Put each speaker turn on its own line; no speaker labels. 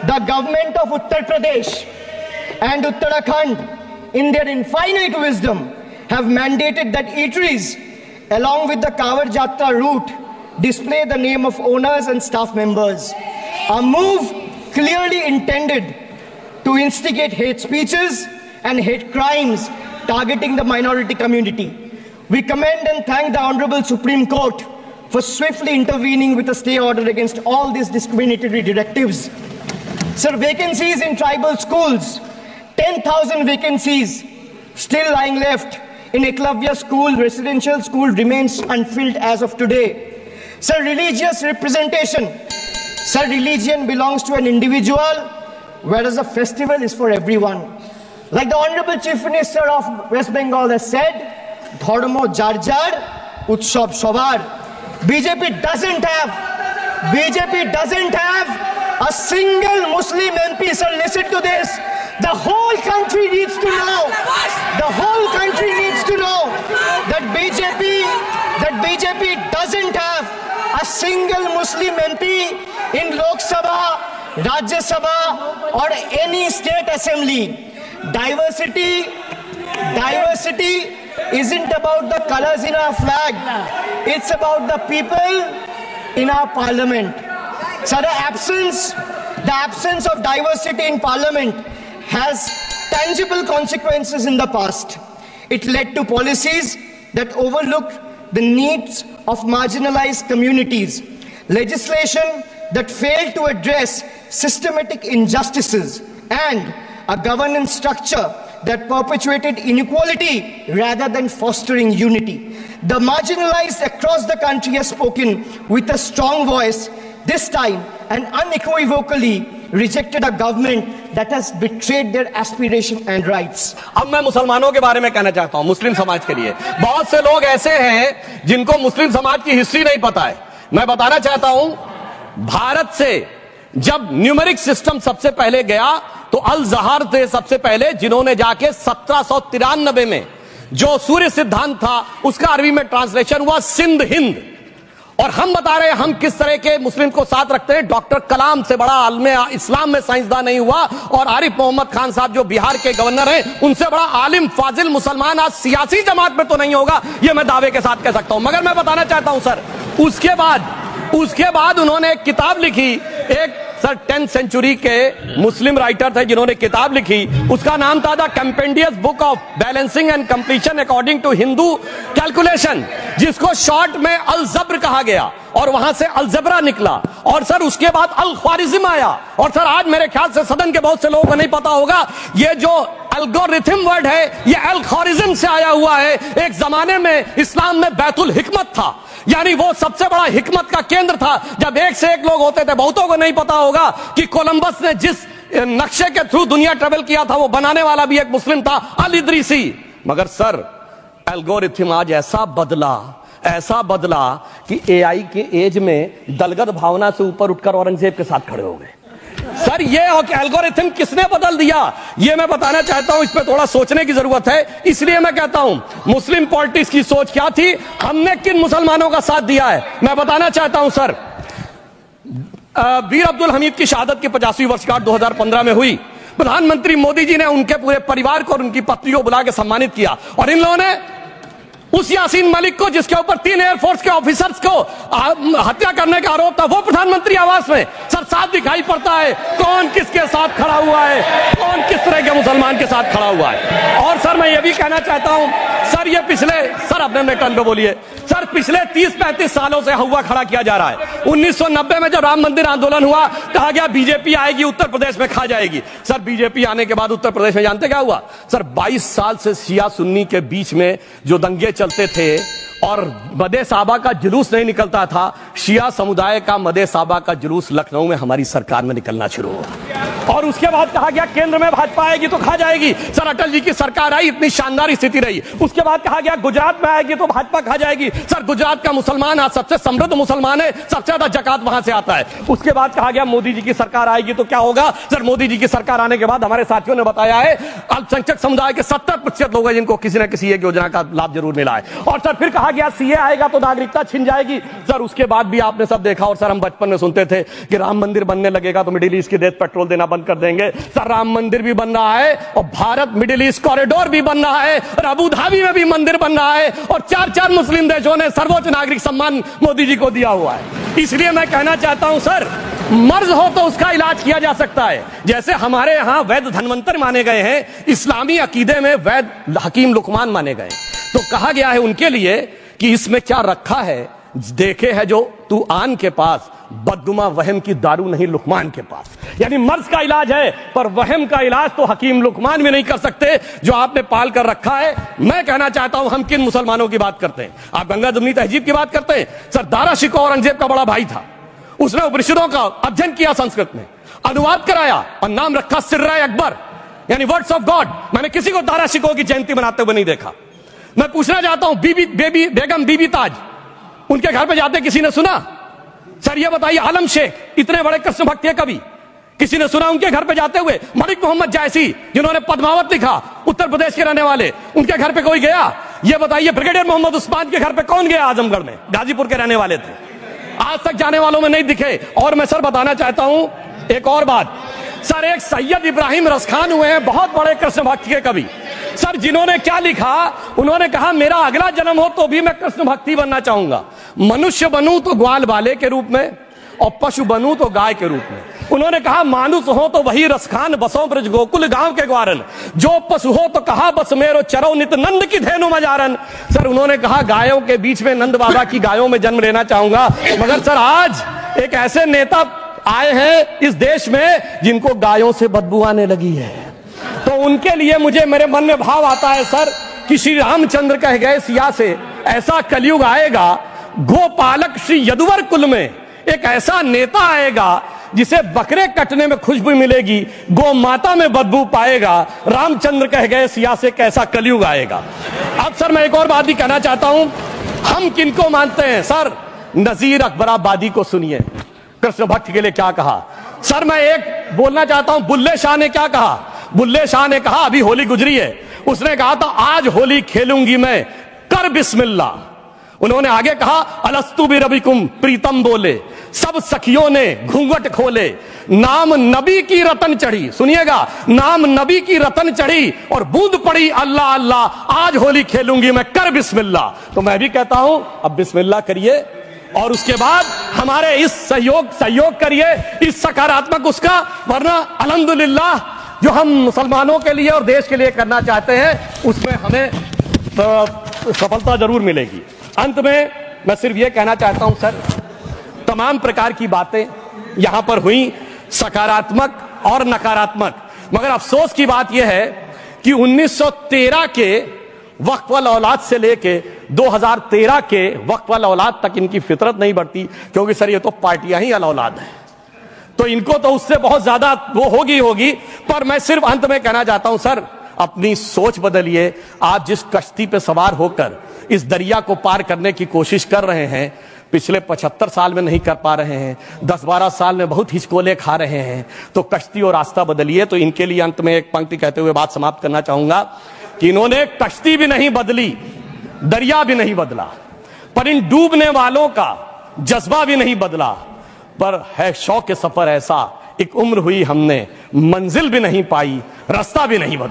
the government of Uttar Pradesh and Uttarakhand, in their infinite wisdom, have mandated that eateries, along with the Kawar Jatra route, display the name of owners and staff members. A move clearly intended to instigate hate speeches and hate crimes targeting the minority community. We commend and thank the Honorable Supreme Court for swiftly intervening with a stay order against all these discriminatory directives. Sir, vacancies in tribal schools, 10,000 vacancies still lying left in Eklavya school, residential school, remains unfilled as of today. Sir, religious representation. Sir, religion belongs to an individual, whereas a festival is for everyone. Like the Honorable Chief Minister of West Bengal has said, Dharmo jar jar, Utsav Sobar. BJP doesn't have a single Muslim MP. Sir, listen to this. The whole country needs to know. The whole country needs to know that BJP doesn't have a single Muslim MP in Lok Sabha, Rajya Sabha, or any state assembly. Diversity isn't about the colors in our flag. It's about the people in our parliament. So the absence of diversity in parliament has tangible consequences in the past. It led to policies that overlooked the needs of marginalized communities, legislation that failed to address systematic injustices, and a governance structure that perpetuated inequality rather than fostering unity. The marginalized across the country have spoken with a strong voice, this time and unequivocally rejected a government that has betrayed their aspiration and rights.
अब मैं मुसलमानों के बारे में कहना चाहता हूं, मुस्लिम समाज के लिए। बहुत से लोग ऐसे हैं जिनको मुस्लिम समाज की हिस्ट्री नहीं पता है। मैं बताना चाहता हूं, भारत से जब न्यूमेरिक सिस्टम सबसे पहले गया तो अल जहार थे सबसे पहले, जिन्होंने जाके 1793 में जो सूर्य सिद्धांत था उसका अरबी में ट्रांसलेशन हुआ सिंध हिंद। और हम बता रहे हैं हम किस तरह के मुस्लिम को साथ रखते हैं। डॉक्टर कलाम से बड़ा आलिम इस्लाम में साइंसदान नहीं हुआ, और आरिफ मोहम्मद खान साहब जो बिहार के गवर्नर हैं, उनसे बड़ा आलिम फाजिल मुसलमान आज सियासी जमात में तो नहीं होगा, ये मैं दावे के साथ कह सकता हूं। मगर मैं बताना चाहता हूं सर, उसके बाद उन्होंने एक किताब लिखी, एक सर 10th सेंचुरी के मुस्लिम राइटर थे जिन्होंने किताब लिखी, उसका नाम था the compendious book of balancing and completion according to Hindu calculation, जिसको शॉर्ट में अल जब्र कहा गया, और वहां से अलजबरा निकला, और सर उसके बाद अल ख्वारिज्म आया। और सर आज मेरे ख्याल से सदन के बहुत से लोगों को नहीं पता होगा, ये जो एल्गोरिथम वर्ड है ये अल ख्वारिज्म से आया हुआ है। एक जमाने में इस्लाम में बैतुल हिकमत था, यानी वो सबसे बड़ा हिकमत का केंद्र था, जब एक से एक लोग होते थे। बहुतों को नहीं पता होगा कि कोलंबस ने जिस नक्शे के थ्रू दुनिया ट्रेवल किया था वो बनाने वाला भी एक मुस्लिम था, अल इदरीसी। मगर सर एल्गोरिथम आज ऐसा बदला कि एआई के एज में दलगत भावना से ऊपर उठकर औरंगजेब के साथ खड़े हो गए। सर ये एल्गोरिथम किसने बदल दिया, ये मैं बताना चाहता हूं। इस पे थोड़ा सोचने की जरूरत है। इसलिए मैं कहता हूं मुस्लिम पॉलिटिक्स की सोच क्या थी, हमने किन मुसलमानों का साथ दिया है। मैं बताना चाहता हूं सर, वीर अब्दुल हमीद की शहादत की 50वीं वर्षगांठ 2015 में हुई। प्रधानमंत्री मोदी जी ने उनके पूरे परिवार को और उनकी पत्नी को बुला के सम्मानित किया, और इन लोगों ने उस यासीन मलिक को, जिसके ऊपर 3 एयरफोर्स के ऑफिसर्स को हत्या करने का आरोप था, वो प्रधानमंत्री आवास में सर साफ दिखाई पड़ता है कौन किसके साथ खड़ा हुआ है, कौन किस तरह के मुसलमान के साथ खड़ा हुआ है। और सर मैं ये भी कहना चाहता हूं सर, ये अपने टर्न पे बोलिए सर, पिछले 30-35 सालों से हुआ खड़ा किया जा रहा है। 1990 में जब राम मंदिर आंदोलन हुआ, कहा गया बीजेपी आएगी उत्तर प्रदेश में खा जाएगी। सर बीजेपी आने के बाद उत्तर प्रदेश में जानते क्या हुआ सर, 22 साल से शिया सुन्नी के बीच में जो दंगे चलते थे और मदे साहबा का जुलूस नहीं निकलता था, शिया समुदाय का मदे साहबा का जुलूस लखनऊ में हमारी सरकार में निकलना शुरू हुआ। और उसके बाद कहा गया केंद्र में भाजपा आएगी तो खा जाएगी। सर अटल जी की सरकार आई, इतनी शानदार स्थिति रही। उसके बाद कहा गया गुजरात में आएगी तो भाजपा खा जाएगी। सर गुजरात का मुसलमान आज सबसे समृद्ध मुसलमान है, सबसे ज्यादा जकात वहां से आता है। उसके बाद कहा गया मोदी जी की सरकार आएगी तो क्या होगा। सर मोदी जी की सरकार आने के बाद हमारे साथियों ने बताया है अल्पसंख्यक समुदाय के 70% लोग हैं जिनको किसी न किसी एक योजना का लाभ जरूर मिला है। और सर फिर कहा गया सीए आएगा तो नागरिकता छिन जाएगी। सर उसके बाद भी आपने सब देखा, और सर हम बचपन में सुनते थे कि राम मंदिर बनने लगेगा तो मिडिल ईस्ट की देश पेट्रोल देना बंद कर देंगे। सर राम मंदिर भी बन रहा है और भारत मिडिल ईस्ट कॉरिडोर भी बन रहा है और अबू धाबी में भी मंदिर बन रहा है और 4 मुस्लिम देशों ने सर्वोच्च नागरिक सम्मान मोदी जी को दिया हुआ है। इसलिए मैं कहना चाहता हूं सर, मर्ज हो तो उसका इलाज किया जा सकता है। जैसे हमारे यहां वैद धन्वंतर माने गए हैं, इस्लामी अकीदे में वैद हकीम लुकमान माने गए, तो कहा गया है उनके लिए कि इसमें क्या रखा है, देखे है जो तू आन के पास, बदगुमा वहम की दारू नहीं लुकमान के पास। यानी मर्ज का इलाज है पर वहम का इलाज तो हकीम लुकमान भी नहीं कर सकते जो आपने पाल कर रखा है। मैं कहना चाहता हूं हम किन मुसलमानों की बात करते हैं। आप गंगा जमुनी तहजीब की बात करते हैं। सर दारा शिकोह औरंगजेब का बड़ा भाई था, उसने उपनिषदों का अध्ययन किया, संस्कृत में अनुवाद कराया और नाम रखा सिर्रा अकबर, यानी वर्ड्स ऑफ गॉड। मैंने किसी को दारा शिकोह की जयंती मनाते हुए नहीं देखा। मैं पूछना चाहता हूं बेगम बीबी ताज, उनके घर पे जाते किसी ने सुना? सर ये बताइए, आलम शेख इतने बड़े कृष्ण भक्त कवि, किसी ने सुना उनके घर पे जाते हुए? मलिक मोहम्मद जायसी जिन्होंने पद्मावत लिखा, उत्तर प्रदेश के रहने वाले, उनके घर पे कोई गया? ये बताइए ब्रिगेडियर मोहम्मद उस्मान के घर पे कौन गया? आजमगढ़ में, गाजीपुर के रहने वाले थे, आज तक जाने वालों में नहीं दिखे। और मैं सर बताना चाहता हूं एक और बात। सर एक सैयद इब्राहिम रसखान हुए हैं, बहुत बड़े कृष्ण भक्त के कवि। सर जिन्होंने क्या लिखा, उन्होंने कहा मेरा अगला जन्म हो तो भी मैं कृष्ण भक्ति बनना चाहूंगा। मनुष्य बनूं तो ग्वाल बाले के रूप में और पशु बनूं तो गाय के रूप में। उन्होंने कहा मानुष हो तो वही रसखान, बसों ब्रज गोकुल गांव के ग्वारन। जो पशु हो तो कहा बस मेरो चरो नित नंद की धेनु मजारन। सर उन्होंने कहा गायों के बीच में नंद बाबा की गायों में जन्म लेना चाहूंगा। मगर सर आज एक ऐसे नेता आए हैं इस देश में जिनको गायों से बदबू आने लगी है, तो उनके लिए मुझे मेरे मन में भाव आता है सर कि श्री रामचंद्र कह गए सिया से, ऐसा कलयुग आएगा गोपालक श्री यदुवर कुल में एक ऐसा नेता आएगा जिसे बकरे कटने में खुशबू मिलेगी, गौ माता में बदबू पाएगा। रामचंद्र कह गए सिया से कैसा कलयुग आएगा। अब सर मैं एक और बात भी कहना चाहता हूं, हम किनको मानते हैं? सर नजीर अकबराबादी को सुनिए, कृष्ण भक्त के लिए क्या कहा। सर मैं एक बोलना चाहता हूं, बुल्ले शाह ने क्या कहा? बुल्ले शाह ने कहा, अभी होली गुजरी है, उसने कहा था आज होली खेलूंगी मैं, कर बिस्मिल्लाह। उन्होंने आगे कहा अलस्तु भी रबिकुम प्रीतम बोले, सब सखियों ने घूंघट खोले, नाम नबी की रतन चढ़ी, सुनिएगा, नाम नबी की रतन चढ़ी और बूंद पड़ी अल्लाह अल्लाह, आज होली खेलूंगी मैं, कर बिस्मिल्लाह। तो मैं भी कहता हूं अब बिस्मिल्लाह करिए और उसके बाद हमारे इस सहयोग करिए, इस सकारात्मक उसका, वरना अल्हम्दुलिल्लाह जो हम मुसलमानों के लिए और देश के लिए करना चाहते हैं उसमें हमें सफलता जरूर मिलेगी। अंत में मैं सिर्फ यह कहना चाहता हूं सर, तमाम प्रकार की बातें यहां पर हुई, सकारात्मक और नकारात्मक, मगर अफसोस की बात यह है कि 1913 के वक्फ वाल औलाद से लेके 2013 के वक्फ वाल औलाद तक इनकी फितरत नहीं बढ़ती, क्योंकि सर ये तो पार्टियां ही अल औलाद है, तो इनको तो उससे बहुत ज्यादा वो होगी। पर मैं सिर्फ अंत में कहना चाहता हूं सर, अपनी सोच बदलिए। आप जिस कश्ती पे सवार होकर इस दरिया को पार करने की कोशिश कर रहे हैं, पिछले 75 साल में नहीं कर पा रहे हैं, 10-12 साल में बहुत हिचकोले खा रहे हैं, तो कश्ती और रास्ता बदलिए। तो इनके लिए अंत में एक पंक्ति कहते हुए बात समाप्त करना चाहूंगा कि इन्होंने कश्ती भी नहीं बदली, दरिया भी नहीं बदला, पर इन डूबने वालों का जज्बा भी नहीं बदला, पर है शौक के सफर ऐसा, एक उम्र हुई हमने मंजिल भी नहीं पाई, रास्ता भी नहीं बदला।